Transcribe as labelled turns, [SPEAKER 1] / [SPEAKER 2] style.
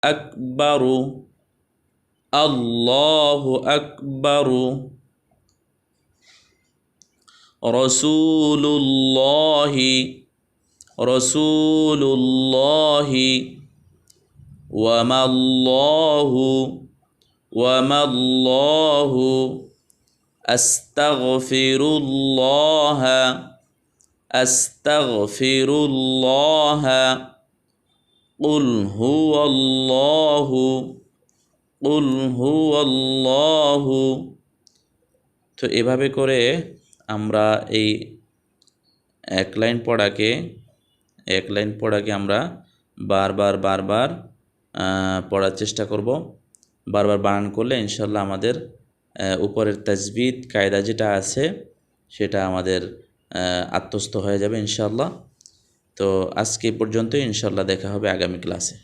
[SPEAKER 1] আকবারু, আল্লাহু আকবারু, রসুলুল্লাহি, রসুলুল্লাহি, ওয়ামাল্লাহু, ওয়ামাল্লাহু, আস্তাগফিরুল্লাহ, আস্তাগফিরুল্লাহ, কুল হুয়াল্লাহু, কুল হুয়াল্লাহু। তো এভাবে করে আমরা এই এক লাইন পড়াকে আমরা বারবার পড়ার চেষ্টা করব। বারবার বানান করলে ইনশাল্লাহ আমাদের উপরের তাজবিদ কায়দা যেটা আছে সেটা আমাদের আত্মস্থ হয়ে যাবে ইনশাল্লাহ। তো আজকে পর্যন্তই, ইনশাল্লাহ দেখা হবে আগামী ক্লাসে।